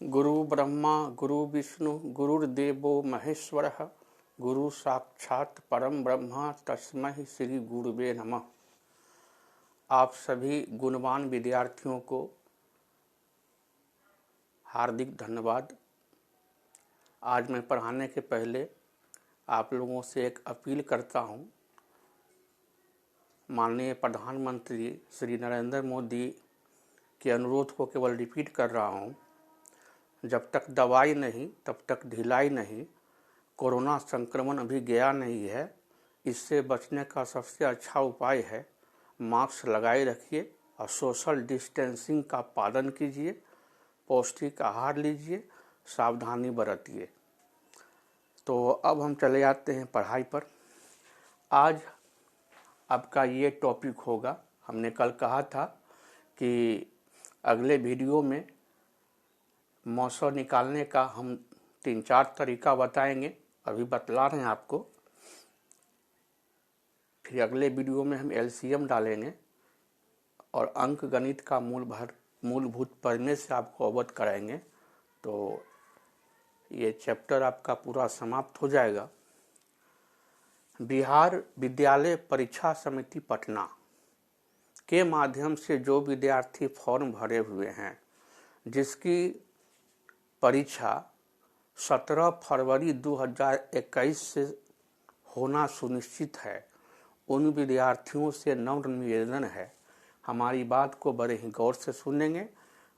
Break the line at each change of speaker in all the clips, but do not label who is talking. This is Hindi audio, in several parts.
गुरु ब्रह्मा गुरु विष्णु गुरुर्देवो महेश्वरः गुरु साक्षात परम ब्रह्म तस्मै श्री गुरुवे नमः। आप सभी गुणवान विद्यार्थियों को हार्दिक धन्यवाद। आज मैं पढ़ाने के पहले आप लोगों से एक अपील करता हूं। माननीय प्रधानमंत्री श्री नरेंद्र मोदी के अनुरोध को केवल रिपीट कर रहा हूं। जब तक दवाई नहीं तब तक ढिलाई नहीं। कोरोना संक्रमण अभी गया नहीं है। इससे बचने का सबसे अच्छा उपाय है मास्क लगाए रखिए और सोशल डिस्टेंसिंग का पालन कीजिए, पौष्टिक आहार लीजिए, सावधानी बरतिए। तो अब हम चले जाते हैं पढ़ाई पर। आज आपका ये टॉपिक होगा। हमने कल कहा था कि अगले वीडियो में मौसम निकालने का हम 3-4 तरीका बताएंगे। अभी बतला रहे हैं आपको। फिर अगले वीडियो में हम एलसीएम डालेंगे और अंक गणित का मूलभूत पढ़ने से आपको अवगत कराएंगे। तो ये चैप्टर आपका पूरा समाप्त हो जाएगा। बिहार विद्यालय परीक्षा समिति पटना के माध्यम से जो विद्यार्थी फॉर्म भरे हुए हैं, जिसकी परीक्षा 17 फरवरी 2021 से होना सुनिश्चित है, उन विद्यार्थियों से नम्र निवेदन है, हमारी बात को बड़े ही गौर से सुनेंगे।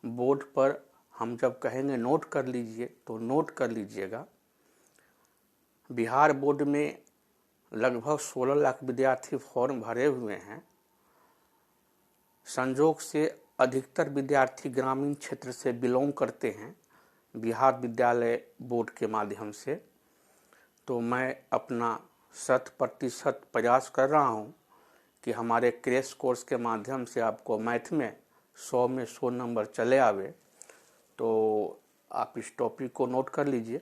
बोर्ड पर हम जब कहेंगे नोट कर लीजिए तो नोट कर लीजिएगा। बिहार बोर्ड में लगभग 16 लाख विद्यार्थी फॉर्म भरे हुए हैं। संजोग से अधिकतर विद्यार्थी ग्रामीण क्षेत्र से बिलोंग करते हैं बिहार विद्यालय बोर्ड के माध्यम से। तो मैं अपना 100% प्रयास कर रहा हूं कि हमारे क्रैश कोर्स के माध्यम से आपको मैथ में 100 में 100 नंबर चले आवे। तो आप इस टॉपिक को नोट कर लीजिए।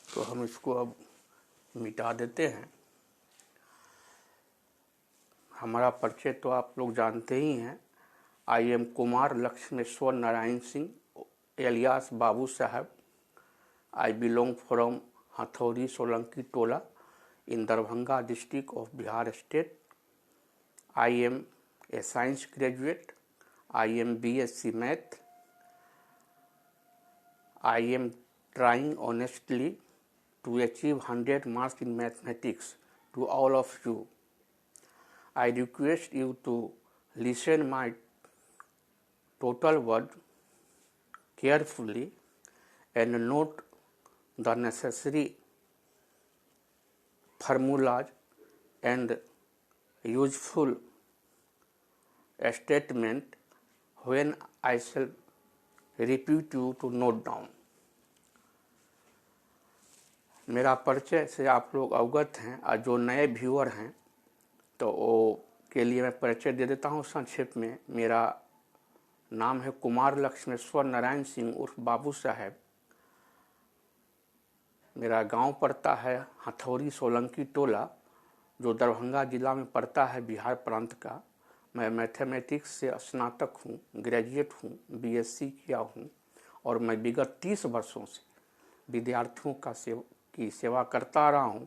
तो हम इसको अब मिटा देते हैं। हमारा परिचय तो आप लोग जानते ही हैं। I am Kumar Lakshmeshwar Narayan Singh alias Babu Sahab. I belong from Hathauri Solanki Tola in Darbhanga district of Bihar state. I am a science graduate. I am BSc math. I am trying honestly to achieve 100 marks in mathematics to all of you. I request you to listen my total word carefully and note the necessary formulas and useful statement when I shall repeat you to note down. मेरा परिचय से आप लोग अवगत हैं और जो नए व्यूअर हैं तो वो के लिए मैं परिचय दे देता हूं संक्षेप में। मेरा नाम है कुमार लक्ष्मेश्वर नारायण सिंह उर्फ बाबू साहब। मेरा गांव पड़ता है हथौड़ी सोलंकी टोला, जो दरभंगा जिला में पड़ता है बिहार प्रांत का। मैं मैथमेटिक्स से स्नातक हूं, ग्रेजुएट हूं, BSc किया हूं और मैं विगत 30 वर्षों से विद्यार्थियों की सेवा करता रहा हूं,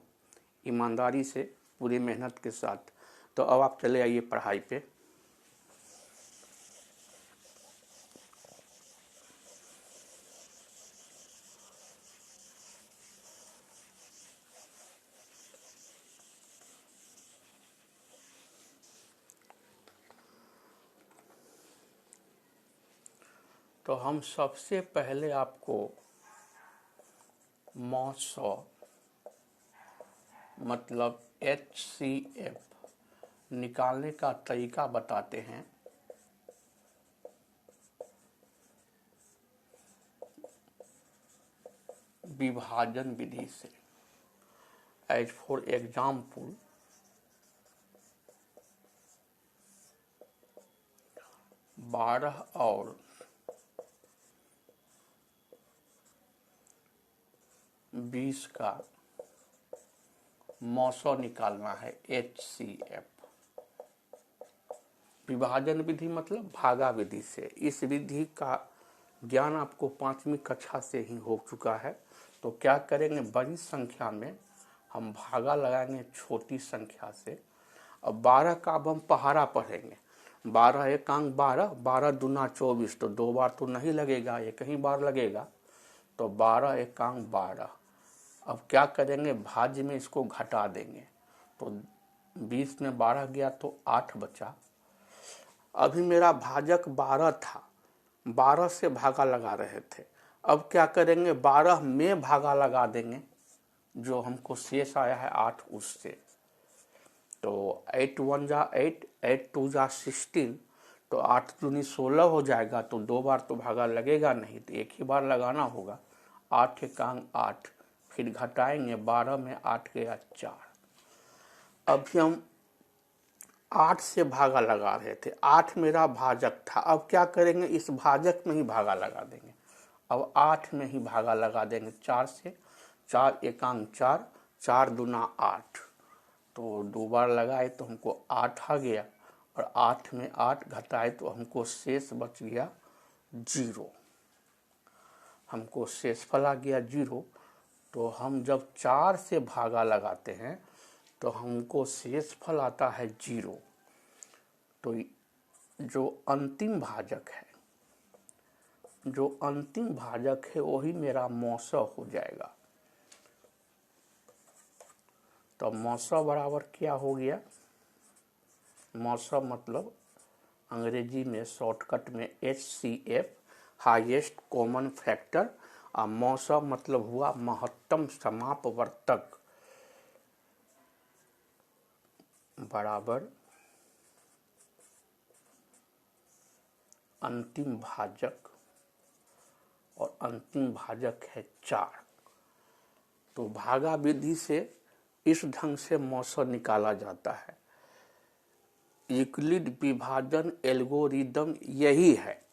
ईमानदारी से, पूरी मेहनत के साथ। तो अब आप चले आइए पढ़ाई पे। तो हम सबसे पहले आपको मौसम मतलब HCF निकालने का तरीका बताते हैं। विभाजन विधि से। एज फॉर एग्जाम्पल 12 और 20 का मौसो निकालना है, HCF। विभाजन विधि मतलब भागा विधि से। इस विधि का ज्ञान आपको 5वीं कक्षा से ही हो चुका है। तो क्या करेंगे, बड़ी संख्या में हम भागा लगाएंगे छोटी संख्या से। अब 12 का अब हम पहाड़ा पढ़ेंगे। 12 एकांक 12, 12 दूना 24, तो 2 बार तो नहीं लगेगा, एक ही बार लगेगा। तो 12 एकांक 12। अब क्या करेंगे, भाज्य में इसको घटा देंगे। तो 20 में 12 गया तो 8 बचा। अभी मेरा भाजक 12 था, 12 से भागा लगा रहे थे। अब क्या करेंगे, 12 में भागा लगा देंगे, जो हमको शेष आया है 8 उससे। तो 8 1 जा 8, 8 2 जा 16, तो 8 दूनी 16 हो जाएगा। तो 2 बार तो भागा लगेगा नहीं, तो एक ही बार लगाना होगा। 8 एकांक 8, फिर घटाएंगे, 12 में 8 गया 4। अभी हम 8 से भागा लगा रहे थे, 8 मेरा भाजक था। अब क्या करेंगे, इस भाजक में ही भागा लगा देंगे। अब 8 में ही भागा लगा देंगे 4 से। 4 एकांक 4, 4 दूना 8, तो 2 बार लगाए तो हमको 8 आ गया। और 8 में 8 घटाए तो हमको शेष बच गया 0। हमको शेषफल आ गया 0। तो हम जब 4 से भागा लगाते हैं तो हमको शेषफल आता है 0। तो जो अंतिम भाजक है, जो अंतिम भाजक है वही मेरा मौसो हो जाएगा। तो मौसो बराबर क्या हो गया, मौसो मतलब अंग्रेजी में शॉर्टकट में HCF, हाईएस्ट कॉमन फैक्टर। और मौसो मतलब हुआ महत्तम समापवर्तक बराबर अंतिम भाजक, और अंतिम भाजक है 4। तो भागा विधि से इस ढंग से मौसो निकाला जाता है। यूक्लिड विभाजन एल्गोरिदम यही है।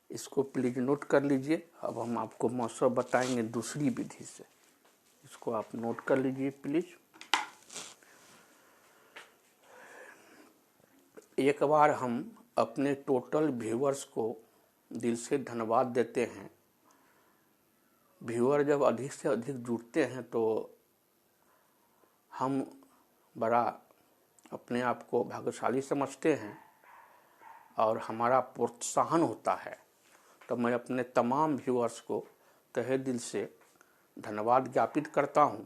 इसको प्लीज नोट कर लीजिए। अब हम आपको मौसो बताएंगे दूसरी विधि से, इसको आप नोट कर लीजिए प्लीज। एक बार हम अपने टोटल व्यूअर्स को दिल से धन्यवाद देते हैं। व्यूअर जब अधिक से अधिक जुड़ते हैं तो हम बड़ा अपने आप को भाग्यशाली समझते हैं और हमारा प्रोत्साहन होता है। तो मैं अपने तमाम व्यूअर्स को तहे दिल से धन्यवाद ज्ञापित करता हूं।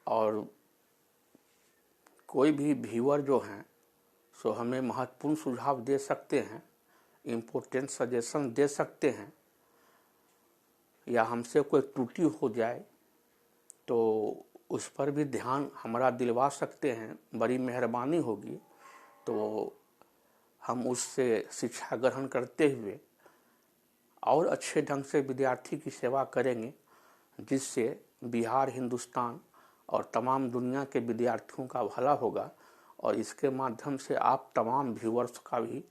और कोई भी व्यूअर जो हैं सो हमें महत्वपूर्ण सुझाव दे सकते हैं, इम्पोर्टेंट सजेशन दे सकते हैं, या हमसे कोई त्रुटि हो जाए तो उस पर भी ध्यान हमारा दिलवा सकते हैं, बड़ी मेहरबानी होगी। तो हम उससे शिक्षा ग्रहण करते हुए और अच्छे ढंग से विद्यार्थी की सेवा करेंगे, जिससे बिहार, हिंदुस्तान और तमाम दुनिया के विद्यार्थियों का भला होगा। और इसके माध्यम से आप तमाम व्यूअर्स का भी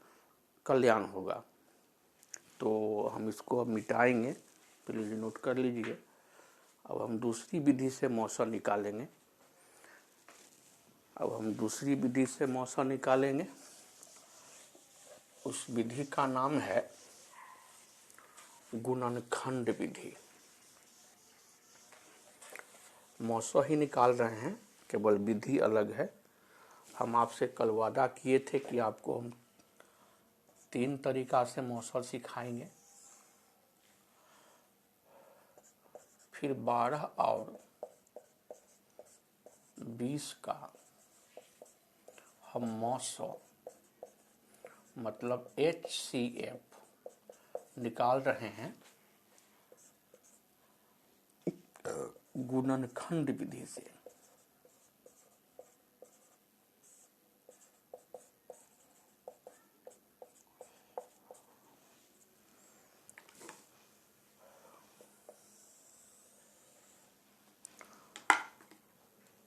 कल्याण होगा। तो हम इसको अब मिटाएंगे, प्लीज नोट कर लीजिए। अब हम दूसरी विधि से मौसो निकालेंगे। अब हम दूसरी विधि से मौसो निकालेंगे। उस विधि का नाम है गुणनखंड विधि। मौसो ही निकाल रहे हैं, केवल विधि अलग है। हम आपसे कल वादा किए थे कि आपको हम 3 तरीका से मौसो सिखाएंगे। फिर 12 और 20 का हम मौसो मतलब HCF निकाल रहे हैं गुणनखंड विधि से।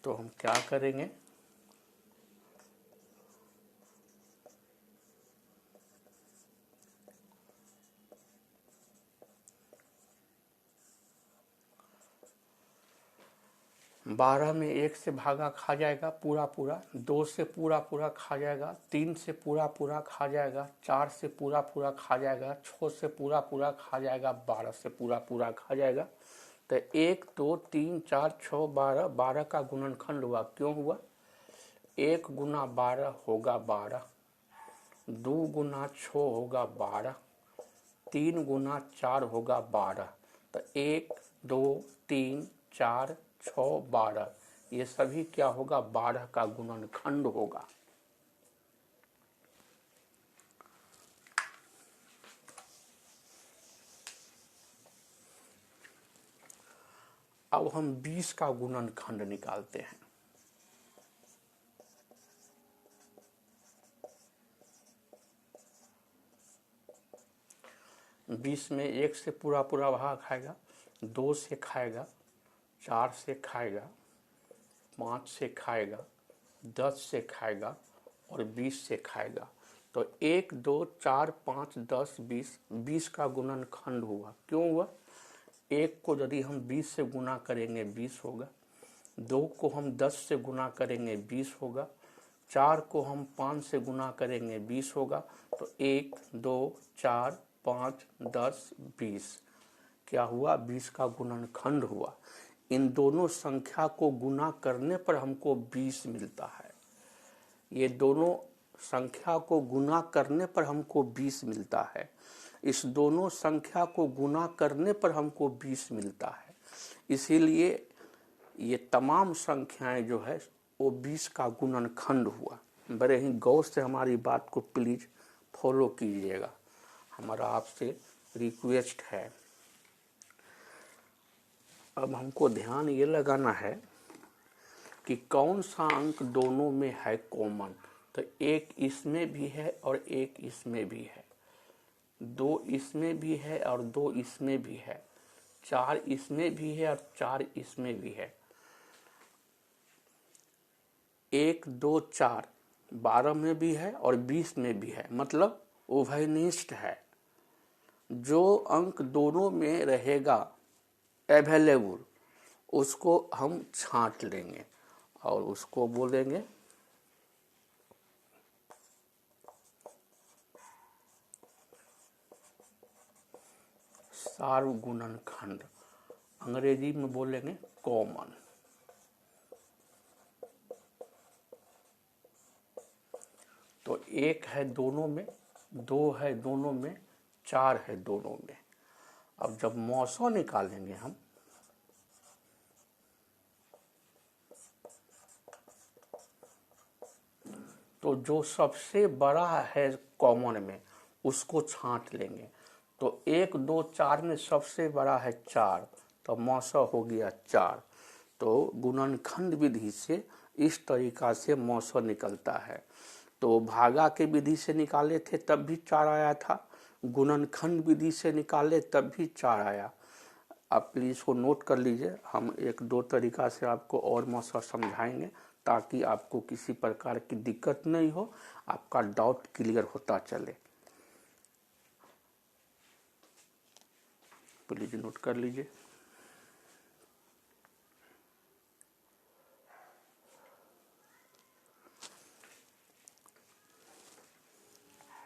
तो हम क्या करेंगे, बारह में 1 से भागा खा जाएगा पूरा पूरा, 2 से पूरा पूरा खा जाएगा, 3 से पूरा पूरा खा जाएगा, 4 से पूरा पूरा खा जाएगा, 6 से पूरा पूरा खा जाएगा, 12 से पूरा पूरा खा जाएगा। तो 1 2 3 4 6 12, 12 का गुणनखंड हुआ। क्यों हुआ? 1 गुना 12 होगा 12, 2 गुना 6 होगा 12, 3 गुना 4 होगा 12। तो 1 2 3 4 6 12, ये सभी क्या होगा? 12 का गुणनखंड होगा। अब हम 20 का गुणनखंड निकालते हैं। बीस में 1 से पूरा पूरा भाग खाएगा, 2 से खाएगा, 4 से खाएगा, 5 से खाएगा, 10 से खाएगा और 20 से खाएगा। तो 1 2 4 5 10 20, 20 का गुणनखंड हुआ। क्यों हुआ? 1 को यदि हम 20 से गुना करेंगे 20 होगा, 2 को हम 10 से गुना करेंगे 20 होगा, 4 को हम 5 से गुना करेंगे 20 होगा। तो 1 2 4 5 10 20 क्या हुआ? 20 का गुणनखंड हुआ। इन दोनों संख्या को गुना करने पर हमको 20 मिलता है। ये दोनों संख्या को गुना करने पर हमको 20 मिलता है। इस दोनों संख्या को गुना करने पर हमको 20 मिलता है। इसीलिए ये तमाम संख्याएं जो है वो 20 का गुणनखंड हुआ। बड़े ही गौर से हमारी बात को प्लीज फॉलो कीजिएगा, हमारा आपसे रिक्वेस्ट है। अब हमको ध्यान ये लगाना है कि कौन सा अंक दोनों में है कॉमन। तो एक इसमें भी है और एक इसमें भी है, 2 इसमें भी है और 2 इसमें भी है, 4 इसमें भी है और 4 इसमें भी है। 1 2 4 12 में भी है और 20 में भी है, मतलब उभयनिष्ठ है। जो अंक दोनों में रहेगा अवेलेबल, उसको हम छांट लेंगे और उसको बोलेंगे सार्वगुणनखंड, अंग्रेजी में बोलेंगे कॉमन। तो 1 है दोनों में, 2 है दोनों में, 4 है दोनों में। अब जब मौसो निकालेंगे हम, तो जो सबसे बड़ा है कॉमन में उसको छांट लेंगे। तो 1 2 4 में सबसे बड़ा है 4, तो मौसो हो गया 4। तो गुणनखंड विधि से इस तरीका से मौसो निकलता है। तो भागा के विधि से निकाले थे तब भी 4 आया था, गुणनखंड विधि से निकाले तब भी 4 आया। आप प्लीज इसको नोट कर लीजिए। हम 1 2 तरीका से आपको और मौसम समझाएंगे ताकि आपको किसी प्रकार की दिक्कत नहीं हो, आपका डाउट क्लियर होता चले। प्लीज नोट कर लीजिए।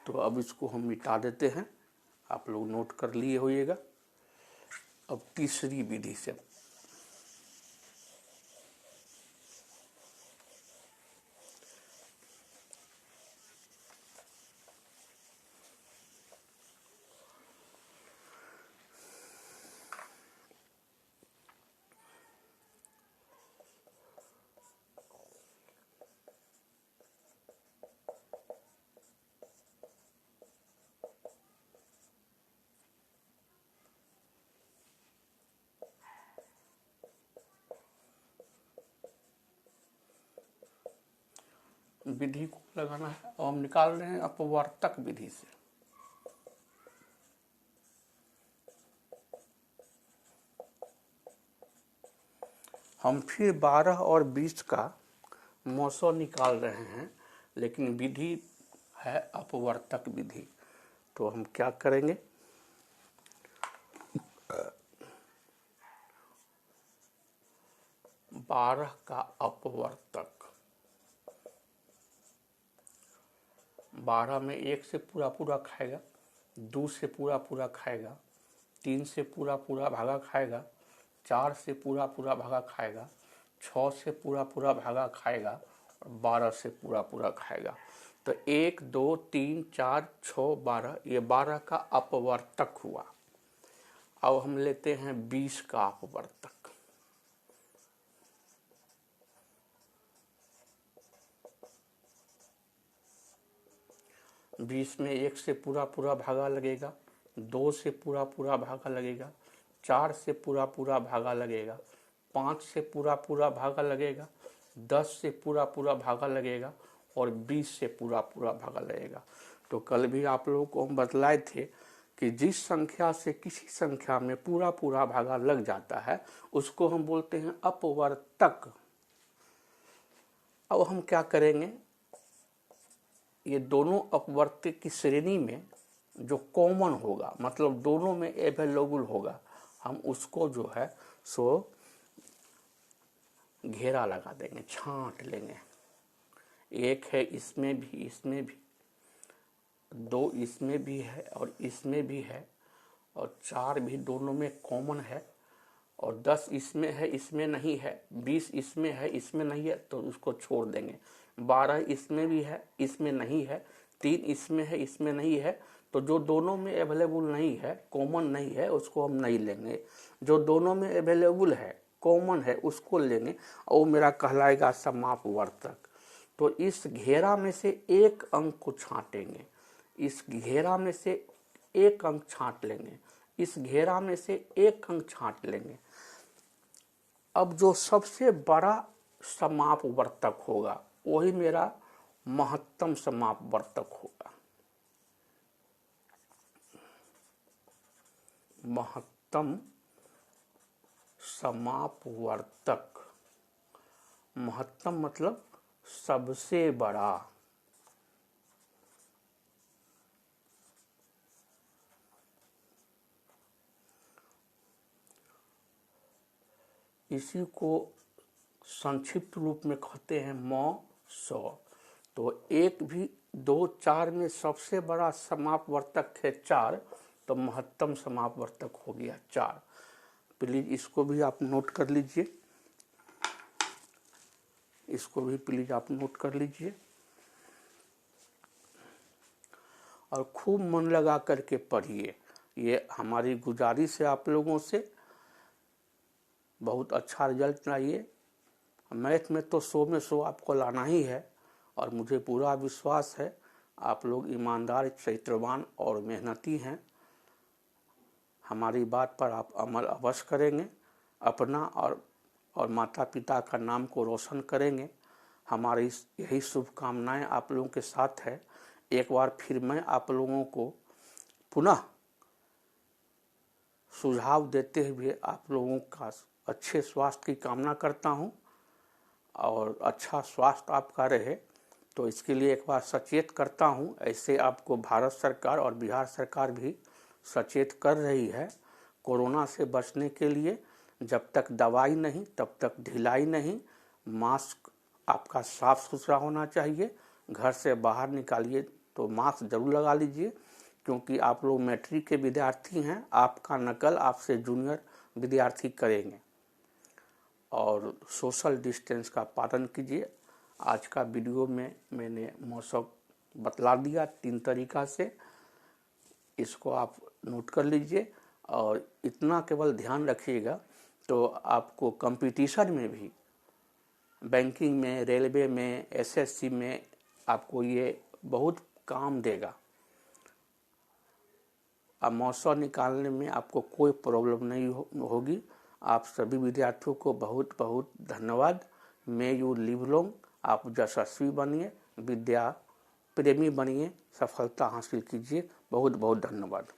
तो अब इसको हम मिटा देते हैं, आप लोग नोट कर लिए होइएगा। अब तीसरी विधि से विधि को लगाना है और हम निकाल रहे हैं अपवर्तक विधि से। हम फिर 12 और 20 का मौसम निकाल रहे हैं, लेकिन विधि है अपवर्तक विधि। तो हम क्या करेंगे, 12 का अपवर्तक, 12 में 1 से पूरा पूरा खाएगा, 2 से पूरा पूरा खाएगा, 3 से पूरा पूरा भागा खाएगा, 4 से पूरा पूरा भागा खाएगा, 6 से पूरा पूरा भागा खाएगा और 12 से पूरा पूरा खाएगा। तो 1 2 3 4 6 12, ये 12 का अपवर्तक हुआ। अब हम लेते हैं 20 का अपवर्तक। 20 में 1 से पूरा पूरा भागा लगेगा, 2 से पूरा पूरा भागा लगेगा, 4 से पूरा पूरा भागा लगेगा, 5 से पूरा पूरा भागा लगेगा, 10 से पूरा पूरा भागा लगेगा और 20 से पूरा पूरा भागा लगेगा। तो कल भी आप लोगों को हम बतलाए थे कि जिस संख्या से किसी संख्या में पूरा पूरा भागा लग जाता है उसको हम बोलते हैं अपवर्तक। अब हम क्या करेंगे, ये दोनों अपवर्तक की श्रेणी में जो कॉमन होगा, मतलब दोनों में अवेलेबल होगा, हम उसको जो है सो घेरा लगा देंगे, छांट लेंगे। 1 है इसमें भी, इसमें भी, 2 इसमें भी है और इसमें भी है, और 4 भी दोनों में कॉमन है, और 10 इसमें है इसमें नहीं है, 20 इसमें है इसमें नहीं है तो उसको छोड़ देंगे, 12 इसमें भी है इसमें नहीं है, 3 इसमें है इसमें नहीं है, तो जो दोनों में अवेलेबल नहीं है, कॉमन नहीं है, उसको हम नहीं लेंगे। जो दोनों में अवेलेबल है, कॉमन है, उसको लेंगे और वो मेरा कहलाएगा समापवर्तक। तो इस घेरा में से एक अंक को छांटेंगे, इस घेरा में से एक अंक छांट लेंगे, इस घेरा में से एक अंक छांट लेंगे। अब जो सबसे बड़ा समापवर्तक होगा वही मेरा महत्तम समापवर्तक होगा। महत्तम समापवर्तक, महत्तम मतलब सबसे बड़ा, इसी को संक्षिप्त रूप में कहते हैं म100। तो 1 भी 2 4 में सबसे बड़ा समापवर्तक है 4, तो महत्तम समापवर्तक हो गया 4। प्लीज इसको भी आप नोट कर लीजिए, इसको भी प्लीज आप नोट कर लीजिए और खूब मन लगा करके पढ़िए। ये हमारी गुजारिश है आप लोगों से, बहुत अच्छा रिजल्ट लाइए। मैथ में तो 100 में 100 आपको लाना ही है और मुझे पूरा विश्वास है आप लोग ईमानदार, चरित्रवान और मेहनती हैं। हमारी बात पर आप अमल अवश्य करेंगे, अपना और माता पिता का नाम को रोशन करेंगे। हमारी यही शुभकामनाएं आप लोगों के साथ है। एक बार फिर मैं आप लोगों को पुनः सुझाव देते हुए आप लोगों का अच्छे स्वास्थ्य की कामना करता हूं और अच्छा स्वास्थ्य आपका रहे, तो इसके लिए एक बार सचेत करता हूं। ऐसे आपको भारत सरकार और बिहार सरकार भी सचेत कर रही है। कोरोना से बचने के लिए जब तक दवाई नहीं तब तक ढिलाई नहीं। मास्क आपका साफ सुथरा होना चाहिए, घर से बाहर निकालिए तो मास्क जरूर लगा लीजिए, क्योंकि आप लोग मैट्रिक के विद्यार्थी हैं, आपका नकल आपसे जूनियर विद्यार्थी करेंगे। और सोशल डिस्टेंस का पालन कीजिए। आज का वीडियो में मैंने मौसम बतला दिया 3 तरीका से, इसको आप नोट कर लीजिए और इतना केवल ध्यान रखिएगा तो आपको कंपटीशन में भी, बैंकिंग में, रेलवे में, एसएससी में आपको ये बहुत काम देगा। अब मौसम निकालने में आपको कोई प्रॉब्लम नहीं होगी। आप सभी विद्यार्थियों को बहुत बहुत धन्यवाद। मे यू लिव लॉन्ग, आप यशस्वी बनिए, विद्या प्रेमी बनिए, सफलता हासिल कीजिए। बहुत बहुत धन्यवाद।